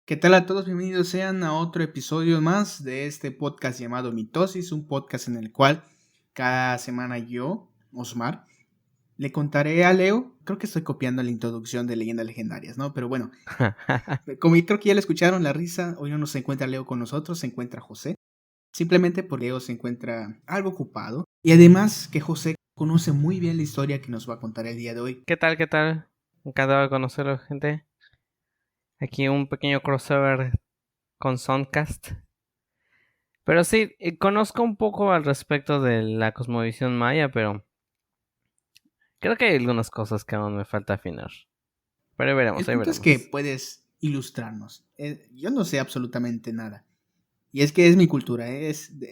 ¿Qué tal a todos? Bienvenidos sean a otro episodio más de este podcast llamado Mitosis, un podcast en el cual cada semana yo, Osmar, le contaré a Leo, creo que estoy copiando la introducción de Leyendas Legendarias, ¿no? Pero bueno, como creo que ya le escucharon la risa, hoy no se encuentra Leo con nosotros, se encuentra José. Simplemente porque Leo se encuentra algo ocupado y además que José conoce muy bien la historia que nos va a contar el día de hoy. ¿Qué tal? ¿Qué tal? Encantado de conocerlo, gente. Aquí un pequeño crossover con Soundcast. Pero sí, conozco un poco al respecto de la cosmovisión maya, pero creo que hay algunas cosas que aún me falta afinar. Pero El ahí punto es que veremos. puedes ilustrarnos. Yo no sé absolutamente nada. Y es que es mi cultura,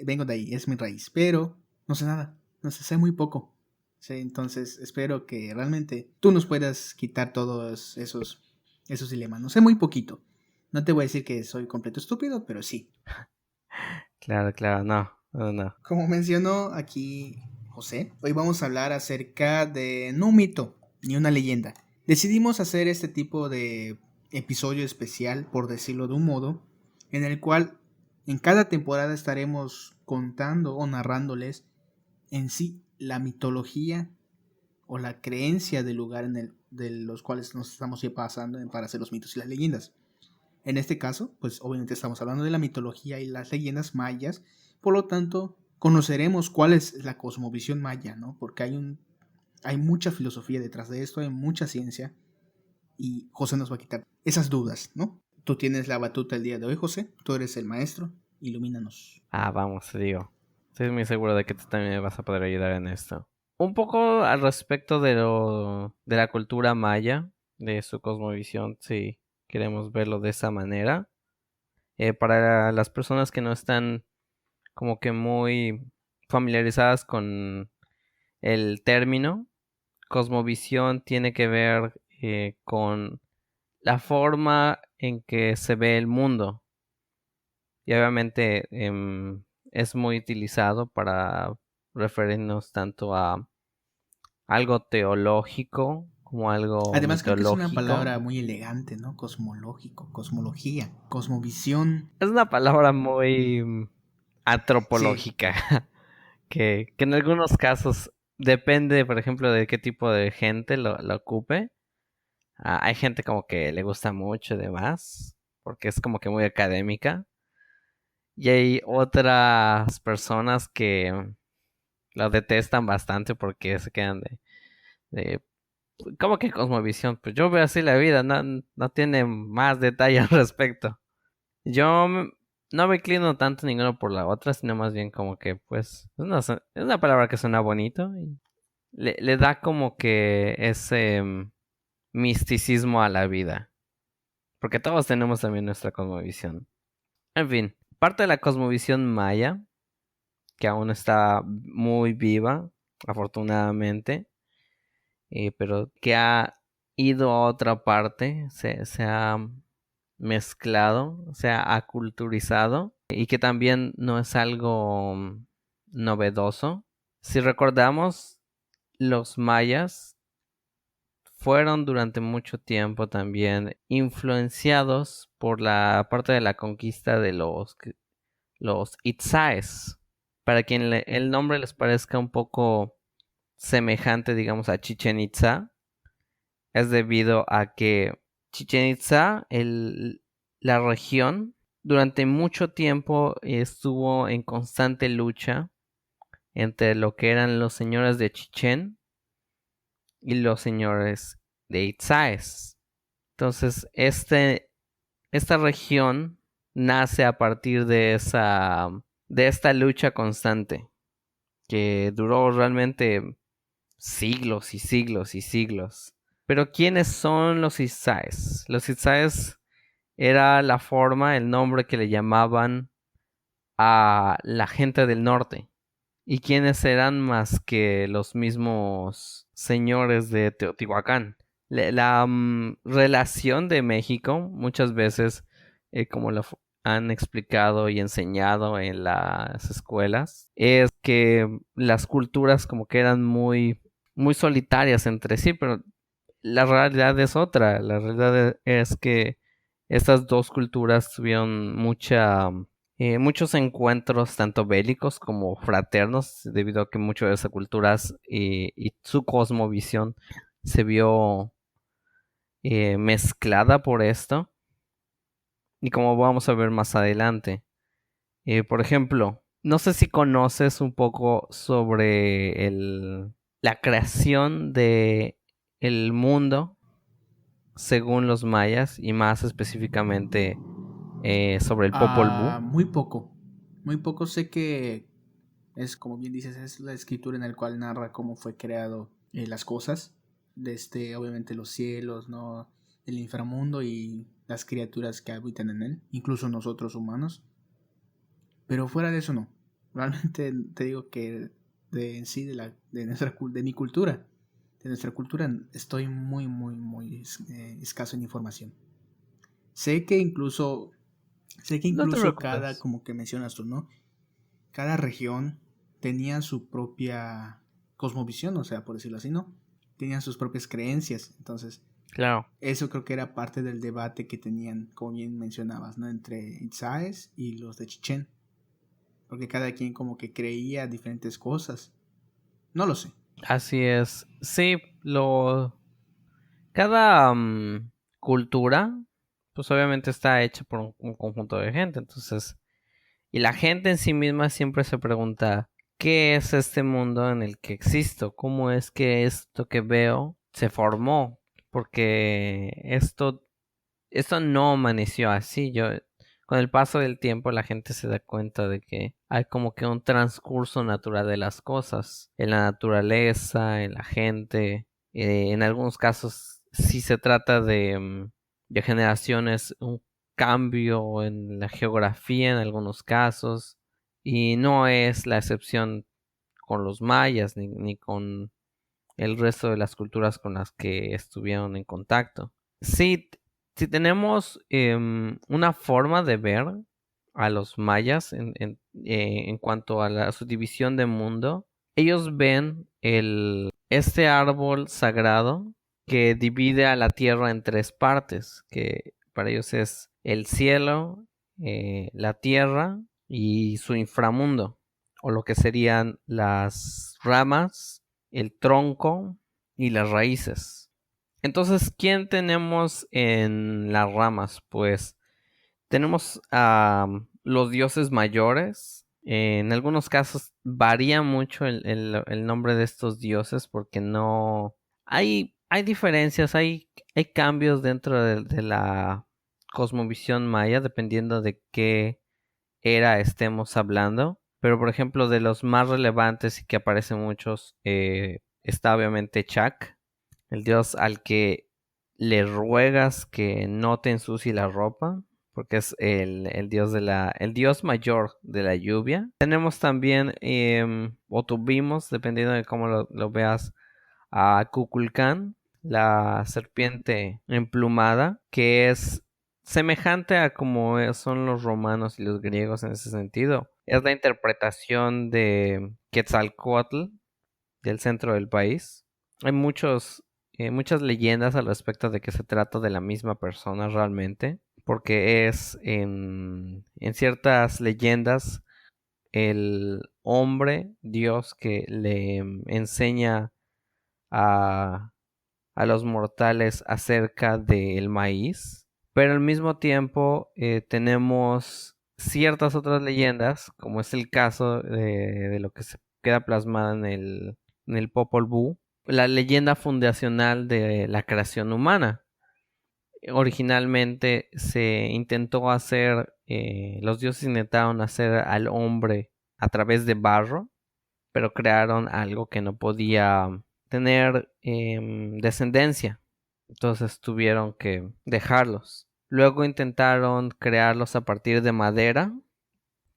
vengo de ahí, es mi raíz, pero no sé nada, no sé muy poco. Sí, entonces espero que realmente tú nos puedas quitar todos esos dilemas. No sé muy poquito. No te voy a decir que soy completo estúpido, pero sí. Claro, no. Como mencionó aquí José, hoy vamos a hablar acerca de no un mito ni una leyenda. Decidimos hacer este tipo de episodio especial, por decirlo de un modo, en el cual en cada temporada estaremos contando o narrándoles en sí la mitología o la creencia del lugar de los cuales nos estamos pasando para hacer los mitos y las leyendas. En este caso, pues obviamente estamos hablando de la mitología y las leyendas mayas, por lo tanto, conoceremos cuál es la cosmovisión maya, ¿no? Porque hay mucha filosofía detrás de esto, hay mucha ciencia, y José nos va a quitar esas dudas, ¿no? Tú tienes la batuta el día de hoy, José, tú eres el maestro, ilumínanos. Vamos, te digo. Estoy muy seguro de que tú también me vas a poder ayudar en esto. Un poco al respecto de la cultura maya, de su cosmovisión, si queremos verlo de esa manera. Para las personas que no están como que muy familiarizadas con el término, cosmovisión tiene que ver con la forma en que se ve el mundo. Y obviamente es muy utilizado para referirnos tanto a algo teológico como algo Además creo que es una mitológico. palabra muy elegante, ¿no? Cosmológico, cosmología, cosmovisión. Es una palabra muy Sí, antropológica. Que en algunos casos depende, por ejemplo, de qué tipo de gente lo ocupe. Hay gente como que le gusta mucho y demás, porque es como que muy académica. Y hay otras personas que lo detestan bastante porque se quedan de ¿cómo que cosmovisión? Pues yo veo así la vida, no tiene más detalle al respecto. Yo no me inclino tanto ninguno por la otra, sino más bien como que, pues, es una palabra que suena bonito y le da como que ese misticismo a la vida. Porque todos tenemos también nuestra cosmovisión. En fin, parte de la cosmovisión maya, que aún está muy viva, afortunadamente, pero que ha ido a otra parte, se ha mezclado, se ha aculturizado y que también no es algo novedoso. Si recordamos, los mayas fueron durante mucho tiempo también influenciados por la parte de la conquista de los Itzáes. Para quien el nombre les parezca un poco semejante, digamos, a Chichen Itza, es debido a que Chichen Itza, la región, durante mucho tiempo estuvo en constante lucha entre lo que eran los señores de Chichen y los señores de Itzáes. Entonces, esta región nace a partir de esta lucha constante que duró realmente siglos y siglos y siglos. Pero ¿quiénes son los Itzáes? Los Itzáes era la forma, el nombre que le llamaban a la gente del norte. ¿Y quiénes eran más que los mismos señores de Teotihuacán? La relación de México, muchas veces, como han explicado y enseñado en las escuelas, es que las culturas como que eran muy solitarias entre sí, pero la realidad es otra. La realidad es que Estas dos culturas tuvieron muchos encuentros, tanto bélicos como fraternos, debido a que muchas de esas culturas y su cosmovisión se vio mezclada por esto. Y como vamos a ver más adelante. Por ejemplo, no sé si conoces un poco sobre la creación de el mundo según los mayas y más específicamente sobre el Popol Vuh. Muy poco sé que es, como bien dices, es la escritura en la cual narra cómo fue creado las cosas, desde obviamente los cielos, ¿no? El inframundo y las criaturas que habitan en él, incluso nosotros humanos. Pero fuera de eso no. Realmente te digo que de en sí de mi cultura, de nuestra cultura estoy muy escaso en información. Sé que incluso sé que No te incluso cada, preocupes. como que mencionas tú, ¿no? Cada región tenía su propia cosmovisión, o sea, por decirlo así, ¿no? Tenían sus propias creencias. Entonces, Claro, eso creo que era parte del debate que tenían, como bien mencionabas, ¿no? Entre Itzáes y los de Chichén. Porque cada quien como que creía diferentes cosas. No lo sé. así es. Sí, cada cultura, pues obviamente está hecha por un conjunto de gente, entonces, y la gente en sí misma siempre se pregunta, ¿qué es este mundo en el que existo? ¿Cómo es que esto que veo se formó? Porque esto no amaneció así. Con el paso del tiempo, la gente se da cuenta de que hay como que un transcurso natural de las cosas, en la naturaleza, en la gente. En algunos casos, sí se trata de generaciones, un cambio en la geografía en algunos casos, y no es la excepción con los mayas ni con el resto de las culturas con las que estuvieron en contacto. Sí, si tenemos una forma de ver a los mayas en cuanto a la subdivisión de mundo, ellos ven este árbol sagrado que divide a la tierra en tres partes, que para ellos es el cielo, la tierra y su inframundo, o lo que serían las ramas, el tronco y las raíces. Entonces, ¿quién tenemos en las ramas? Pues tenemos a los dioses mayores. En algunos casos varía mucho el nombre de estos dioses porque no... Hay diferencias, hay cambios dentro de la cosmovisión maya dependiendo de qué era estemos hablando. Pero por ejemplo, de los más relevantes y que aparecen muchos, está obviamente Chak, el dios al que le ruegas que no te ensucie la ropa, porque es el dios el dios mayor de la lluvia. Tenemos también, o tuvimos, dependiendo de cómo lo veas, a Kukulcán, la serpiente emplumada, que es semejante a como son los romanos y los griegos en ese sentido. Es la interpretación de Quetzalcóatl del centro del país. Hay muchas leyendas al respecto de que se trata de la misma persona realmente, porque es en ciertas leyendas el hombre Dios que le enseña a, a los mortales acerca del maíz, pero al mismo tiempo tenemos ciertas otras leyendas, como es el caso de lo que se queda plasmado en el Popol Vuh, la leyenda fundacional de la creación humana. Originalmente se intentó hacer, los dioses intentaron hacer al hombre a través de barro, pero crearon algo que no podía tener descendencia. Entonces tuvieron que dejarlos. Luego intentaron crearlos a partir de madera,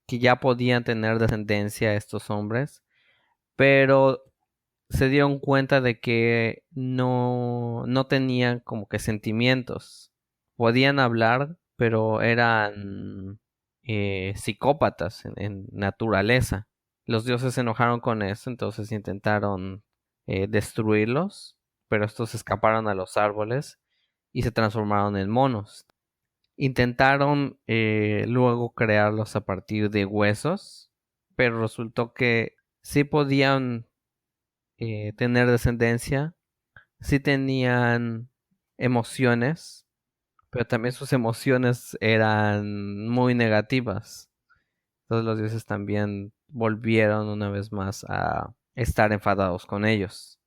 que ya podían tener descendencia estos hombres, pero se dieron cuenta de que no tenían como que sentimientos. Podían hablar, pero eran psicópatas en naturaleza. Los dioses se enojaron con eso, entonces intentaron destruirlos, pero estos escaparon a los árboles y se transformaron en monos. Intentaron luego crearlos a partir de huesos, pero resultó que sí podían tener descendencia, sí tenían emociones, pero también sus emociones eran muy negativas. Entonces los dioses también volvieron una vez más a estar enfadados con ellos.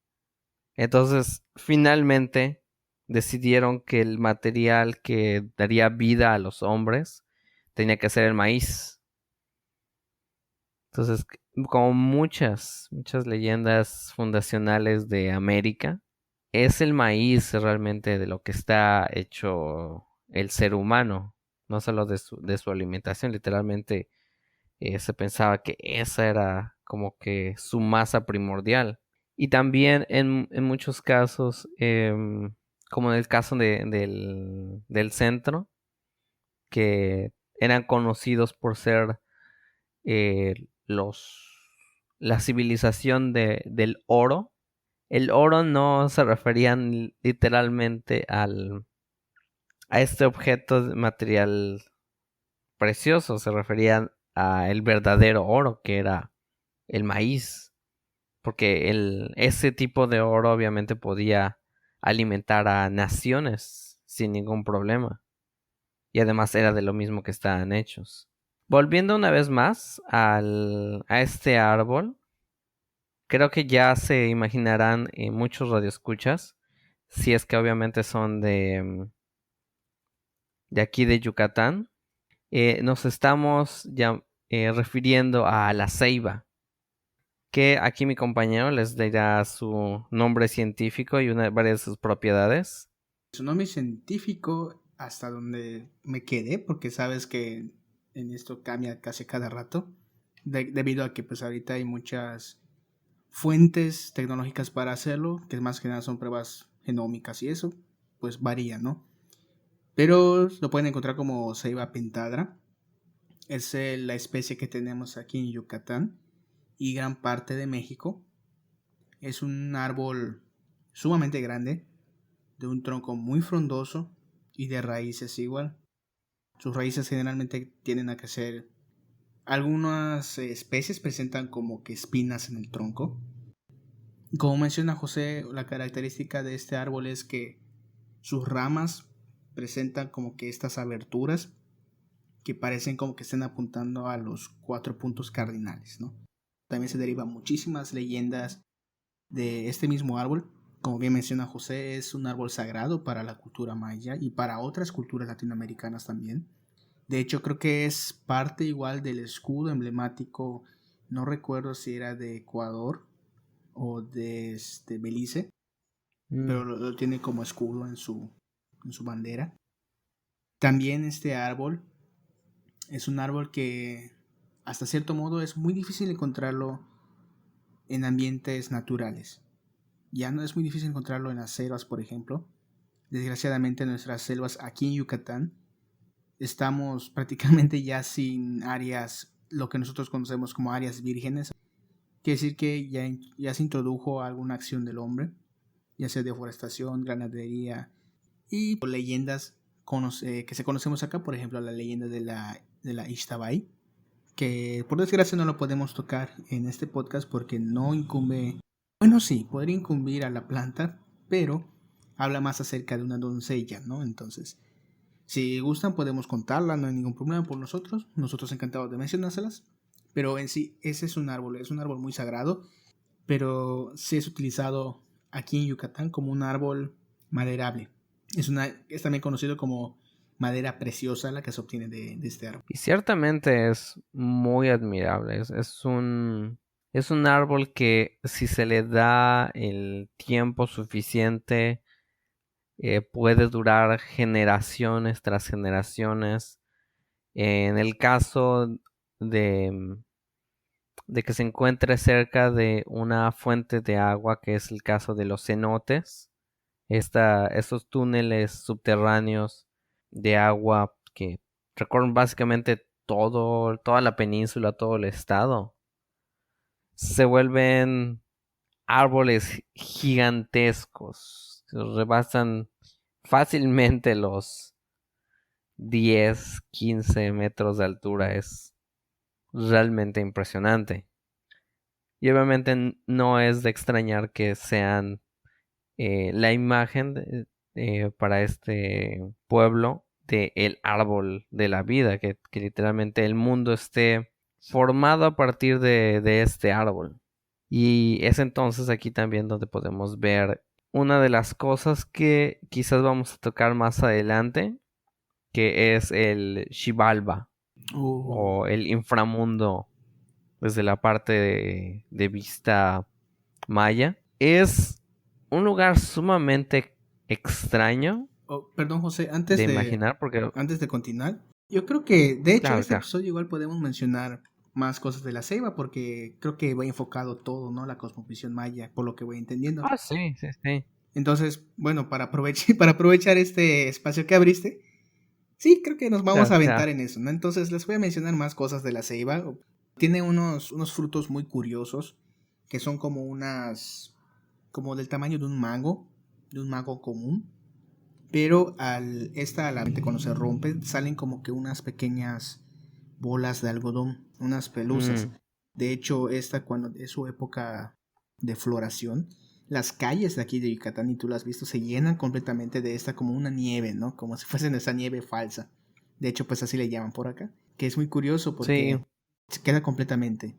Entonces, finalmente decidieron que el material que daría vida a los hombres tenía que ser el maíz. Entonces, como muchas leyendas fundacionales de América, es el maíz realmente de lo que está hecho el ser humano, no solo de su alimentación, literalmente se pensaba que esa era como que su masa primordial. Y también en muchos casos, como en el caso del centro, que eran conocidos por ser eh, los, la civilización del oro. El oro no se referían literalmente a este objeto material precioso, se referían a el verdadero oro, que era el maíz, porque ese tipo de oro obviamente podía alimentar a naciones sin ningún problema, y además era de lo mismo que estaban hechos. Volviendo una vez más a este árbol, creo que ya se imaginarán muchos radioescuchas, si es que obviamente son de aquí de Yucatán, nos estamos ya refiriendo a la ceiba, que aquí mi compañero les dirá su nombre científico y varias de sus propiedades. Su nombre científico, hasta donde me quedé, porque sabes que en esto cambia casi cada rato, debido a que pues ahorita hay muchas fuentes tecnológicas para hacerlo, que más que nada son pruebas genómicas y eso, pues varía, ¿no? Pero lo pueden encontrar como ceiba pentadra. Es la especie que tenemos aquí en Yucatán y gran parte de México. Es un árbol sumamente grande, de un tronco muy frondoso y de raíces igual. Sus raíces generalmente tienden a crecer. Algunas especies presentan como que espinas en el tronco. Como menciona José, la característica de este árbol es que sus ramas presentan como que estas aberturas que parecen como que estén apuntando a los 4 puntos cardinales, ¿no? También se derivan muchísimas leyendas de este mismo árbol. Como bien menciona José, es un árbol sagrado para la cultura maya y para otras culturas latinoamericanas también. De hecho, creo que es parte igual del escudo emblemático, no recuerdo si era de Ecuador o de Belice, pero lo tiene como escudo en su bandera. También este árbol es un árbol que hasta cierto modo es muy difícil encontrarlo en ambientes naturales. Ya no es muy difícil encontrarlo en las selvas, por ejemplo. Desgraciadamente en nuestras selvas aquí en Yucatán estamos prácticamente ya sin áreas, lo que nosotros conocemos como áreas vírgenes. Quiere decir que ya se introdujo alguna acción del hombre, ya sea deforestación, ganadería y leyendas que se conocemos acá, por ejemplo la leyenda de la Ixtabay, que por desgracia no lo podemos tocar en este podcast porque no incumbe, bueno sí, podría incumbir a la planta, pero habla más acerca de una doncella, ¿no? Entonces, si gustan podemos contarla, no hay ningún problema por nosotros encantados de mencionárselas, pero en sí ese es un árbol muy sagrado, pero sí es utilizado aquí en Yucatán como un árbol maderable. Es también conocido como madera preciosa la que se obtiene de este árbol. Y ciertamente es muy admirable. Es un árbol que si se le da el tiempo suficiente, puede durar generaciones tras generaciones. En el caso de, de que se encuentre cerca de una fuente de agua, que es el caso de los cenotes, esos túneles subterráneos de agua que recorren básicamente toda la península, todo el estado, se vuelven árboles gigantescos, que rebasan fácilmente los 10, 15 metros de altura. Es realmente impresionante. Y obviamente no es de extrañar que sean la imagen para este pueblo de el árbol de la vida, que literalmente el mundo esté formado a partir de este árbol. Y es entonces aquí también donde podemos ver una de las cosas que quizás vamos a tocar más adelante, que es el Xibalba Oh, o el inframundo desde la parte de vista maya. Es un lugar sumamente extraño perdón, José, de imaginar porque, antes de continuar, yo creo que, de hecho, claro, este claro. episodio igual podemos mencionar más cosas de la ceiba, porque creo que va enfocado todo, ¿no? La cosmovisión maya, por lo que voy entendiendo. Ah, sí, sí, sí. Entonces, bueno, para aprovechar este espacio que abriste, sí, creo que nos vamos Claro, a claro. aventar en eso, ¿no? Entonces, les voy a mencionar más cosas de la ceiba. Tiene unos frutos muy curiosos, que son como como del tamaño de un mango común. Pero a la mente cuando se rompe, salen como que unas pequeñas bolas de algodón, unas pelusas. Mm, De hecho, esta cuando es su época de floración, las calles de aquí de Yucatán, y tú lo has visto, se llenan completamente de esta como una nieve, ¿no? Como si fuesen esa nieve falsa. De hecho, pues así le llaman por acá. Que es muy curioso sí. porque se queda completamente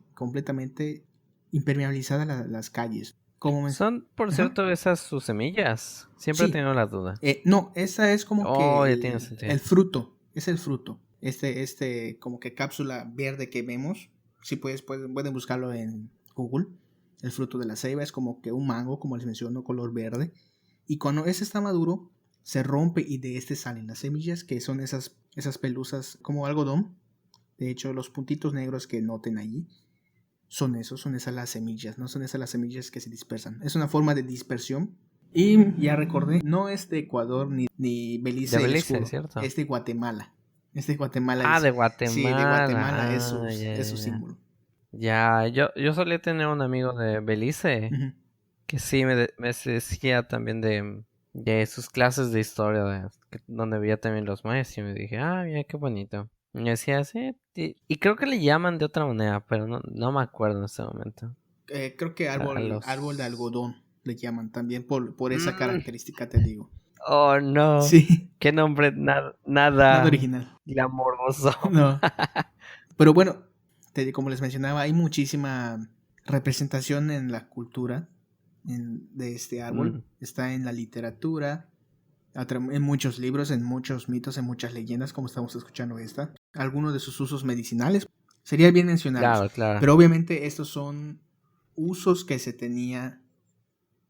impermeabilizada las calles. Como Son, por Ajá. cierto, esas sus semillas. Siempre he Sí, tenido la duda. no, esa es como Oh, que ya tiene sentido. el fruto, es el fruto. Como que cápsula verde que vemos, si pueden buscarlo en Google. El fruto de la ceiba es como que un mango, como les menciono, color verde. Y cuando ese está maduro, se rompe y de este salen las semillas, que son esas pelusas como algodón. De hecho, los puntitos negros que noten allí son esas las semillas, no son esas las semillas que se dispersan. Es una forma de dispersión. Y ya recordé, no es de Ecuador ni De Belice el Belice, escudo, ¿cierto? es de Guatemala. Es de Guatemala, Ah, de sí, de Guatemala. Guatemala Ah, ya, es su ya, ya. símbolo. Ya, yo solía tener un amigo de Belice Ujú. que sí me decía también de sus clases de historia, donde veía también los mayas y me dije, ah, mira qué bonito. Y me decía, sí, y creo que le llaman de otra manera, pero no me acuerdo en este momento. Creo que A árbol de los... algodón le llaman también por esa Mm, característica, te digo. oh, no. Sí, Qué nombre nada nada original. glamoroso. No. Pero bueno, como les mencionaba, hay muchísima representación en la cultura de este árbol. Mm, Está en la literatura, en muchos libros, en muchos mitos, en muchas leyendas, como estamos escuchando esta. Algunos de sus usos medicinales, sería bien mencionarlos. claro, claro. Pero obviamente estos son usos que se tenía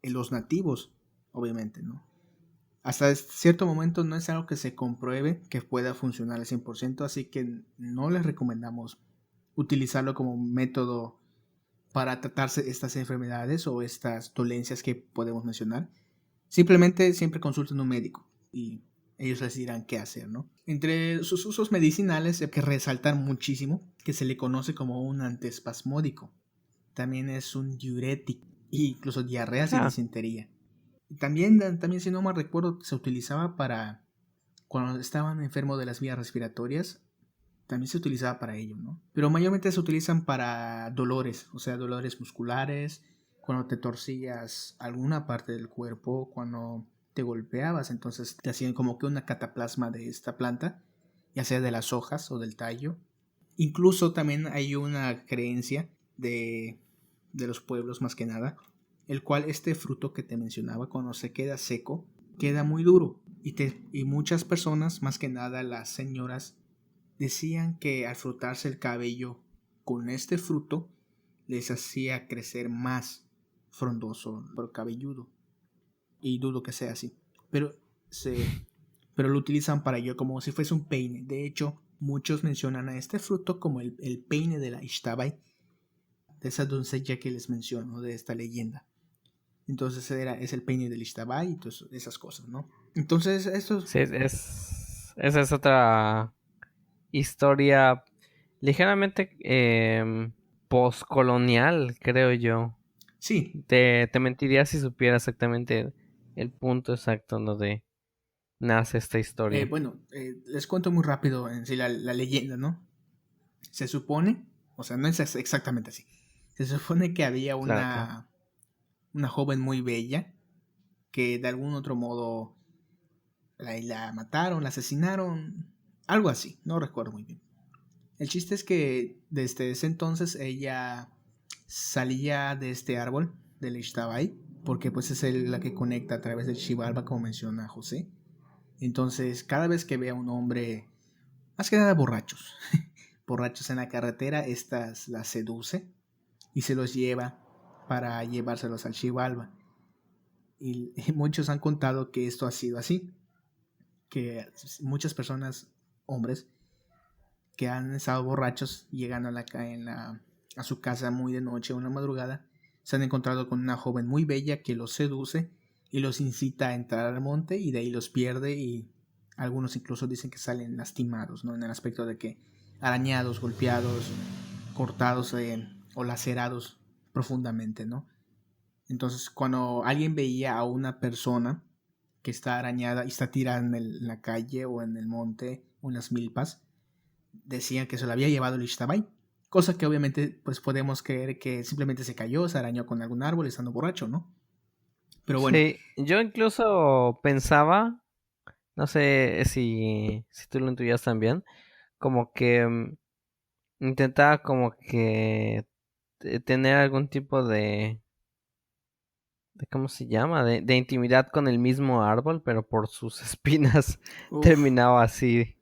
en los nativos, obviamente, ¿no? Hasta cierto momento no es algo que se compruebe que pueda funcionar al 100%, así que no les recomendamos utilizarlo como método para tratarse estas enfermedades o estas dolencias que podemos mencionar. Simplemente siempre consulten a un médico y ellos les dirán qué hacer, ¿no? Entre sus usos medicinales hay que resaltar muchísimo que se le conoce como un antiespasmódico. También es un diurético e incluso diarreas y Claro. disentería. También, si no mal recuerdo, se utilizaba para cuando estaban enfermos de las vías respiratorias, también se utilizaba para ello, ¿no? Pero mayormente se utilizan para dolores, o sea, dolores musculares, cuando te torcías alguna parte del cuerpo, cuando te golpeabas, entonces te hacían como que una cataplasma de esta planta, ya sea de las hojas o del tallo. Incluso también hay una creencia de los pueblos más que nada, el cual este fruto que te mencionaba, cuando se queda seco, queda muy duro. Y muchas personas, más que nada las señoras, decían que al frotarse el cabello con este fruto, les hacía crecer más frondoso, pero cabelludo. Y dudo que sea así. Pero, se, pero lo utilizan para ello como si fuese un peine. De hecho, muchos mencionan a este fruto como el peine de la Ixtabay, de esa doncella que les menciono, de esta leyenda. Entonces es el peine del Ixtabay y todas esas cosas, ¿no? Entonces, esto Sí, esa es otra historia ligeramente postcolonial, creo yo. sí, Te mentiría si supiera exactamente el punto exacto, ¿no? nace esta historia. Bueno, les cuento muy rápido en sí la leyenda, ¿no? Se supone, o sea, no es exactamente así. Se supone que había Claro, claro. una joven muy bella que de algún otro modo la mataron, la asesinaron, algo así, no recuerdo muy bien. El chiste es que desde ese entonces ella salía de este árbol, del Ixtabay, porque pues es la que conecta a través del Xibalba, como menciona José. Entonces, cada vez que ve a un hombre, más que nada borrachos, borrachos en la carretera, estas las seduce y se los lleva para llevárselos al Xibalba. Y muchos han contado que esto ha sido así, que muchas personas, hombres, que han estado borrachos llegando a su casa muy de noche o en la madrugada, se han encontrado con una joven muy bella que los seduce y los incita a entrar al monte y de ahí los pierde y algunos incluso dicen que salen lastimados, ¿no? En el aspecto de que arañados, golpeados, cortados o lacerados profundamente, ¿no? Entonces, cuando alguien veía a una persona que está arañada y está tirada en la calle o en el monte o en las milpas, decían que se lo había llevado el Ixtabay. Cosa que obviamente pues podemos creer que simplemente se cayó, se arañó con algún árbol estando borracho, ¿no? Pero bueno, Sí, yo incluso pensaba, no sé si tú lo intuyas también, como que intentaba como que tener algún tipo de ¿cómo se llama? De intimidad con el mismo árbol, pero por sus espinas uf, terminaba así.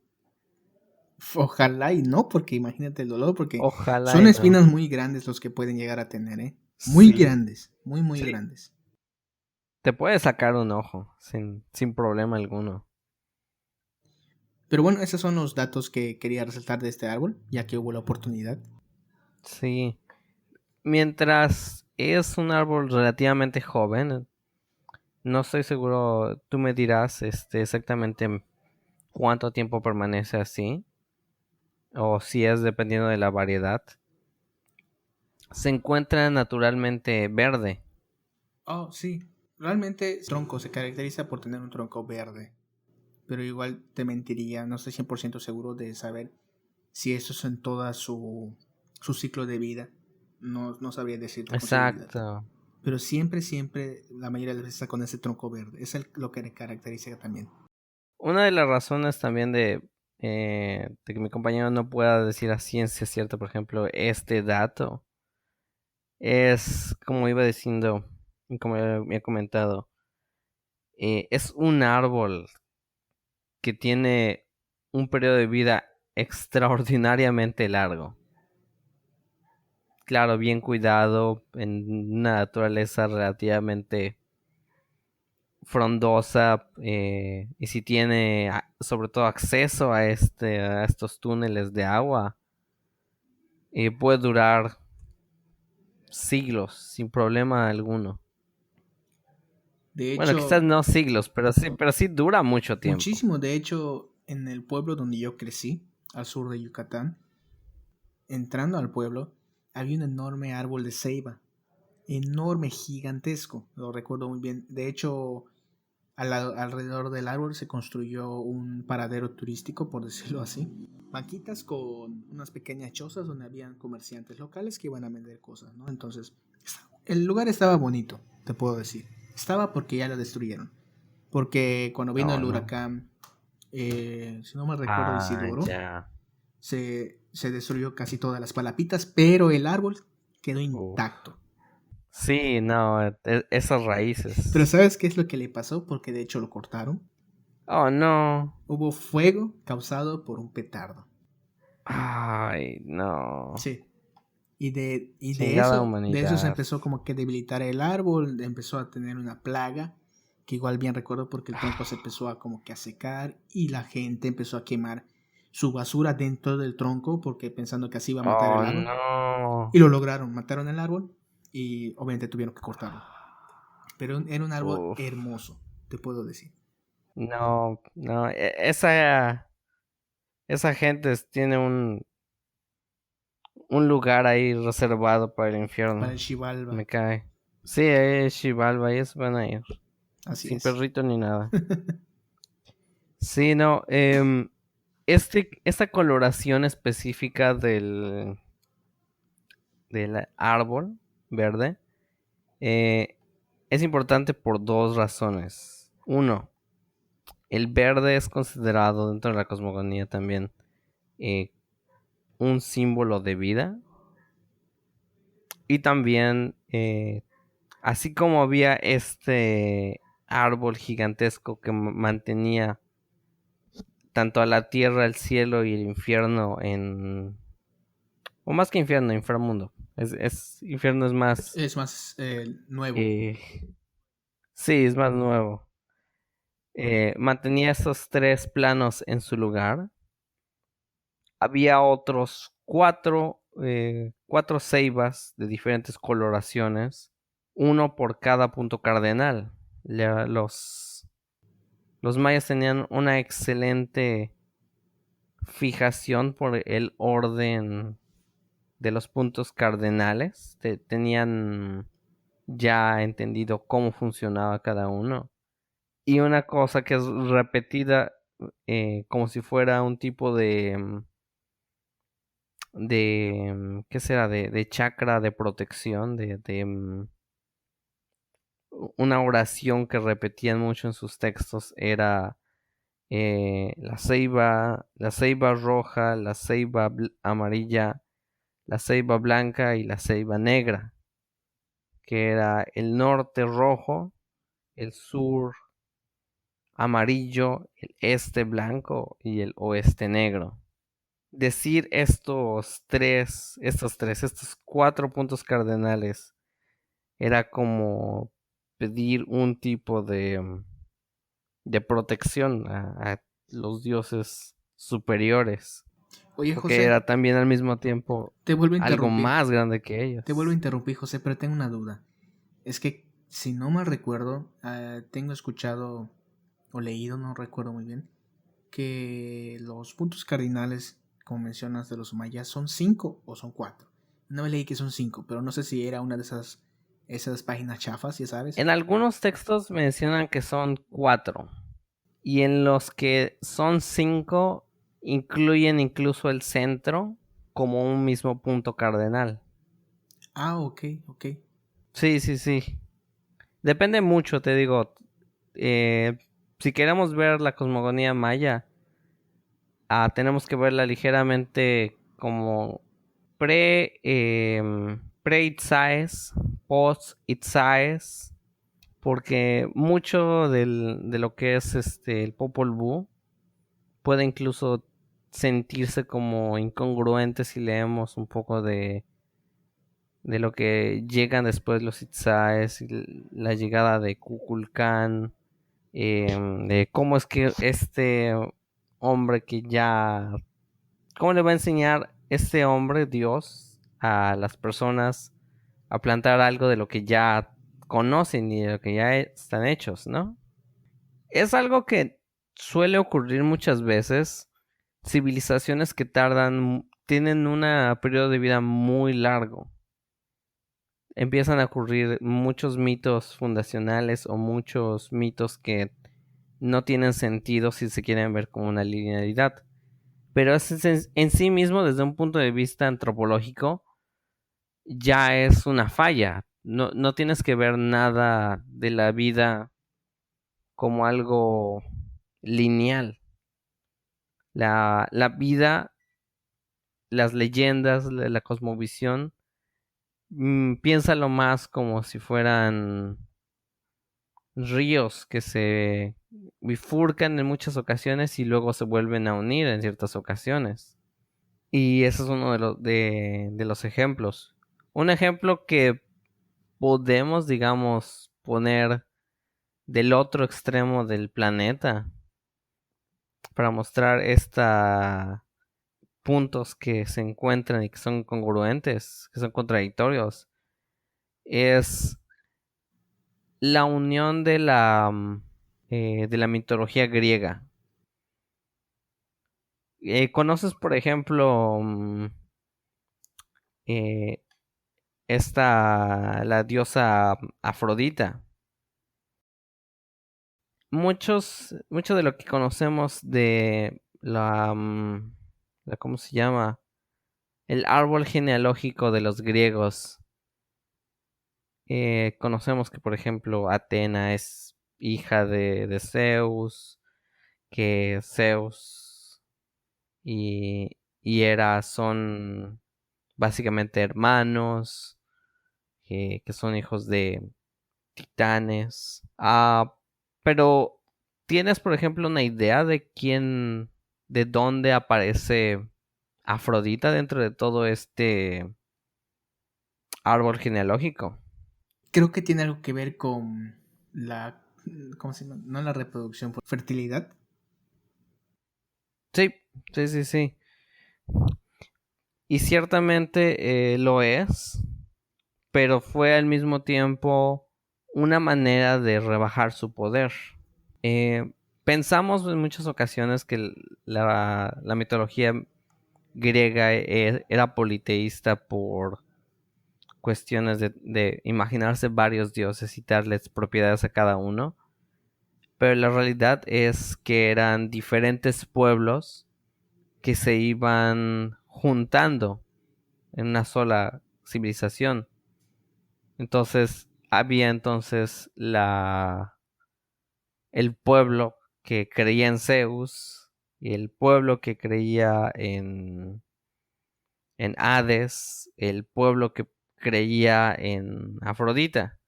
ojalá y no, porque imagínate el dolor, porque Ojalá son y no. espinas muy grandes los que pueden llegar a tener, ¿eh? Muy Sí, grandes, muy, muy sí. grandes. Te puede sacar un ojo sin problema alguno. Pero bueno, esos son los datos que quería resaltar de este árbol, ya que hubo la oportunidad. Sí. Mientras es un árbol relativamente joven, no estoy seguro, tú me dirás exactamente cuánto tiempo permanece así, o si es dependiendo de la variedad. Se encuentra naturalmente verde. Oh, sí. Realmente el tronco se caracteriza por tener un tronco verde. Pero igual te mentiría, no estoy 100% seguro de saber si eso es en toda su ciclo de vida. No, no sabría decirte con seguridad. Exacto. Pero siempre, siempre, la mayoría de las veces está con ese tronco verde. Es lo que le caracteriza también. Una de las razones también de que mi compañero no pueda decir a ciencia cierta, por ejemplo, este dato, es, como iba diciendo, y como me ha comentado, es un árbol que tiene un periodo de vida extraordinariamente largo. Claro, bien cuidado, en una naturaleza relativamente frondosa, y si tiene sobre todo acceso a estos túneles de agua, puede durar siglos sin problema alguno. De Bueno, quizás hecho, no siglos, pero sí dura mucho tiempo. muchísimo. De hecho, en el pueblo donde yo crecí, al sur de Yucatán, entrando al pueblo, había un enorme árbol de ceiba. Enorme, gigantesco. Lo recuerdo muy bien. De hecho, alrededor del árbol se construyó un paradero turístico, por decirlo así. Banquitas con unas pequeñas chozas donde habían comerciantes locales que iban a vender cosas, ¿no? Entonces, el lugar estaba bonito, te puedo decir. Estaba porque ya lo destruyeron. Porque cuando vino Oh, el no. huracán, si no me recuerdo, Ah, Isidoro, ya. se destruyó casi todas las palapitas, pero el árbol quedó Uf. intacto. Sí, no, esas Pero raíces. ¿sabes qué es lo que le pasó? Porque de hecho lo cortaron. Oh, no. Hubo fuego causado por un petardo. Ay, no. Sí. Y Chingada de eso se humanidad. empezó como que a debilitar el árbol, empezó a tener una plaga, que igual bien recuerdo porque el tronco se empezó a como que a secar y la gente empezó a quemar su basura dentro del tronco porque pensando que así iba a matar Oh, el árbol. Y no. lo lograron, mataron el árbol y obviamente tuvieron que cortarlo. Pero era un árbol Uf. hermoso, te puedo decir. No, no. Esa gente tiene un lugar ahí reservado para el Para el infierno. Xibalba, Me cae. Sí, es Xibalba, ellos van a ir. así Sin es. perrito ni nada. Sí, no. Esta coloración específica del árbol verde eh, es importante por dos razones. Uno, el verde es considerado dentro de la cosmogonía también eh, un símbolo de vida. Y también, así como había este árbol gigantesco que mantenía tanto a la tierra, el cielo y el infierno o más que infierno, inframundo. Infierno es más, Es más nuevo. eh, sí, es más nuevo. Mantenía esos tres planos en su lugar. Había otros cuatro ceibas de diferentes coloraciones, uno por cada punto cardenal. La- Los, los mayas tenían una excelente fijación por el orden de los puntos cardenales. Tenían ya entendido cómo funcionaba cada uno. Y una cosa que es repetida como si fuera un tipo ¿qué será? De chakra de protección, una oración que repetían mucho en sus textos era la ceiba roja, la ceiba amarilla, la ceiba blanca y la ceiba negra, que era el norte rojo, el sur amarillo, el este blanco y el oeste negro. Decir estos cuatro puntos cardenales era como pedir un tipo de protección a los dioses superiores, Oye, porque José, era también al mismo tiempo te vuelvo a algo interrumpir. más grande que Te vuelvo a ellos. interrumpir, José, pero tengo una duda. Es que, si no mal recuerdo, tengo escuchado o leído, no recuerdo muy bien, que los puntos cardinales, como mencionas, de los mayas son cinco o son cuatro. Una vez leí que son cinco, pero no sé si era una de esas páginas chafas, ya sabes. En algunos textos mencionan que son cuatro, y en los que son cinco incluyen incluso el centro como un mismo punto cardenal. Ah, ok, ok. Sí, sí, sí. Depende mucho, te digo. eh, si queremos ver la cosmogonía maya, tenemos que verla ligeramente como pre-Itzáes, post-Itzáes, porque mucho de lo que es el Popol Vuh puede incluso sentirse como incongruente si leemos un poco de lo que llegan después los Itzáes, y la llegada de Kukulcán, de cómo es que este hombre que ya, cómo le va a enseñar este hombre, Dios, a las personas a plantar algo de lo que ya conocen y de lo que ya están hechos, ¿no? Es algo que suele ocurrir muchas veces. Civilizaciones que tienen un periodo de vida muy largo. Empiezan a ocurrir muchos mitos fundacionales o muchos mitos que no tienen sentido si se quieren ver como una linealidad. Pero en sí mismo, desde un punto de vista antropológico, ya es una falla. No, no tienes que ver nada de la vida como algo lineal. La vida, las leyendas, la cosmovisión, piénsalo más como si fueran ríos que se bifurcan en muchas ocasiones y luego se vuelven a unir en ciertas ocasiones. Y ese es uno de los ejemplos. Un ejemplo que podemos, digamos, poner del otro extremo del planeta para mostrar esta puntos que se encuentran y que son congruentes, que son contradictorios, es la unión de la mitología griega. ¿Conoces, por ejemplo, eh, la diosa Afrodita? mucho de lo que conocemos de ¿cómo se llama? El árbol genealógico de los griegos. Conocemos que, por ejemplo, Atena es hija de Zeus, que Zeus y Hera son básicamente hermanos, que son hijos de titanes. Pero ¿tienes, por ejemplo, una idea de dónde aparece Afrodita dentro de todo este árbol genealógico? Creo que tiene algo que ver con la, ¿cómo se llama? No la reproducción, fertilidad. Sí, sí, sí, sí. Y ciertamente lo es, pero fue al mismo tiempo una manera de rebajar su poder. Eh, Pensamos en muchas ocasiones que la mitología griega era politeísta por cuestiones de imaginarse varios dioses y darles propiedades a cada uno, pero la realidad es que eran diferentes pueblos que se iban juntando en una sola civilización. Entonces había el pueblo que creía en Zeus y el pueblo que creía en Hades, el pueblo que creía en Afrodita.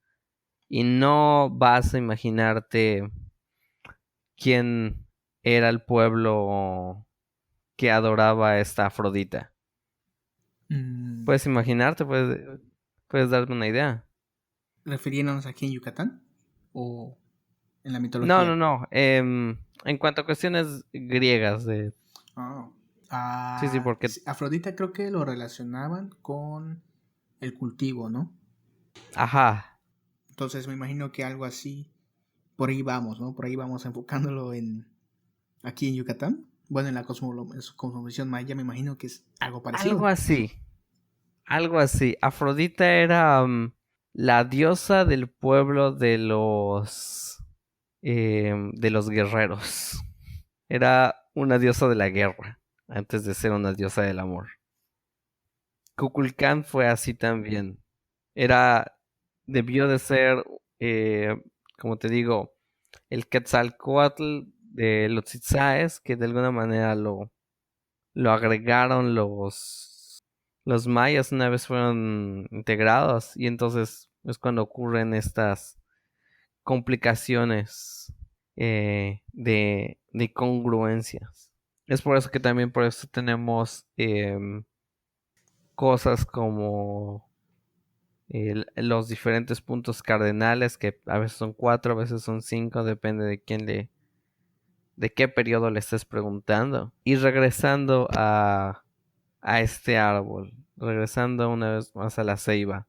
Y no vas a imaginarte quién era el pueblo que adoraba a esta Afrodita. Mm, Puedes imaginarte, puedes darte una idea. ¿Refiriéndonos aquí en Yucatán? ¿O en la No, no, mitología? no. En cuanto a cuestiones griegas de... Ah. Sí, sí, porque... Sí, Afrodita creo que lo relacionaban con el cultivo, ¿no? Ajá. Entonces me imagino que algo así, por ahí vamos, ¿no? Por ahí vamos enfocándolo en aquí en Yucatán. Bueno, en la cosmovisión maya me imagino que es algo Algo parecido. así. Algo así. Afrodita era la diosa del pueblo de los guerreros. Era una diosa de la guerra, antes de ser una diosa del amor. Kukulcán fue así también. Era, debió de ser, eh, como te digo, el Quetzalcóatl de los Tzitzaes, que de alguna manera lo agregaron los mayas una vez fueron integrados, y entonces es cuando ocurren estas complicaciones de congruencias. Es por eso que también por eso tenemos cosas como los diferentes puntos cardenales, que a veces son 4, a veces son 5, depende de de qué periodo le estés preguntando. Y regresando a este árbol, regresando una vez más a la ceiba.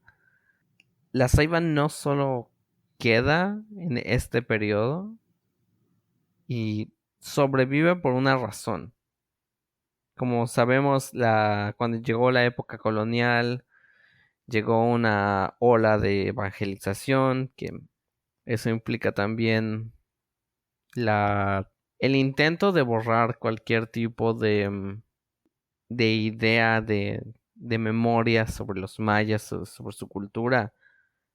La ceiba no solo queda en este periodo y sobrevive por una razón. Como sabemos, cuando llegó la época colonial, llegó una ola de evangelización, que eso implica también la, el intento de borrar cualquier tipo de idea, de memoria sobre los mayas, sobre su cultura,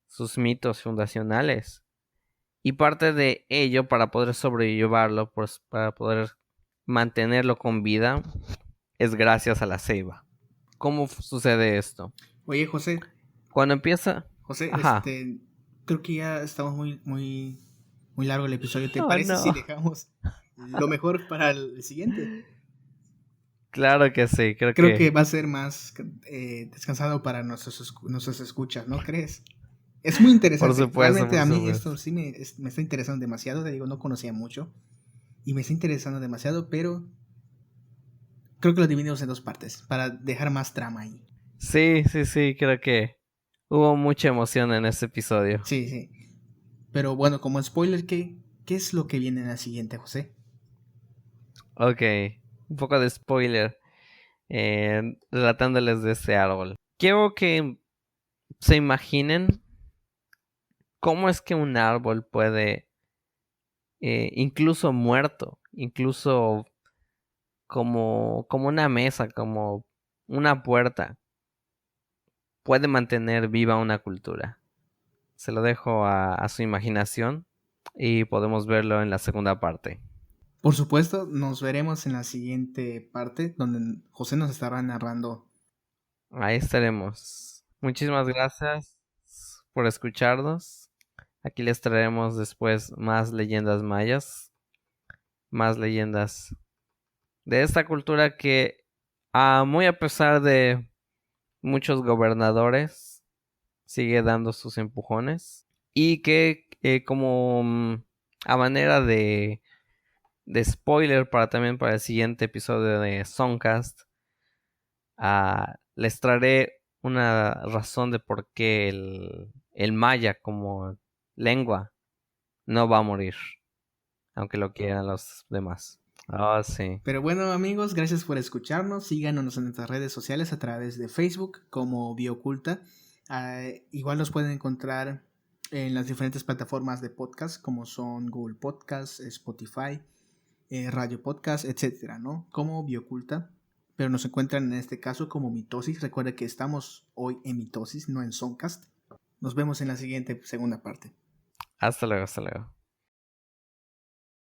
sus mitos fundacionales. Y parte de ello, para poder sobrellevarlo, pues para poder mantenerlo con vida, es gracias a la ceiba. ¿Cómo sucede esto? Oye, José, Cuando empieza... José, Ajá. creo que ya estamos muy largo el episodio. ¿Te Oh, parece si no. dejamos lo mejor para el siguiente? Claro que sí, creo Creo que que... va a ser más descansado para nuestros escuchas, ¿no crees? Es muy Por interesante. supuesto, Realmente por a mí esto supuesto. sí me está interesando demasiado. Te digo, no conocía mucho. Y me está interesando demasiado, pero creo que lo dividimos en dos partes para dejar más trama ahí. Sí, sí, sí, creo que hubo mucha emoción en este episodio. Sí, sí. Pero bueno, como spoiler, ¿qué es lo que viene en la siguiente, José? Ok, un poco de spoiler relatándoles de este árbol. Quiero que se imaginen cómo es que un árbol puede incluso muerto, incluso como una mesa, como una puerta, puede mantener viva una cultura. Se lo dejo a su imaginación y podemos verlo en la segunda parte. Por supuesto, nos veremos en la siguiente parte donde José nos estará narrando. Ahí estaremos. Muchísimas gracias por escucharnos. Aquí les traeremos después más leyendas mayas, más leyendas de esta cultura que, muy a pesar de muchos gobernadores, sigue dando sus empujones y que como a manera de spoiler para también para el siguiente episodio de Songcast, les traeré una razón de por qué el maya como lengua no va a morir, aunque lo quieran los demás. Ah, sí. Pero bueno, amigos, gracias por escucharnos. Síganos en nuestras redes sociales a través de Facebook como Bioculta. Igual nos pueden encontrar en las diferentes plataformas de podcast como son Google Podcast, Spotify, Radio Podcast, etcétera, ¿no? Como Bioculta. Pero nos encuentran en este caso como Mitosis. Recuerda que estamos hoy en Mitosis, no en Soncast. Nos vemos en la siguiente segunda parte. Hasta luego, hasta luego.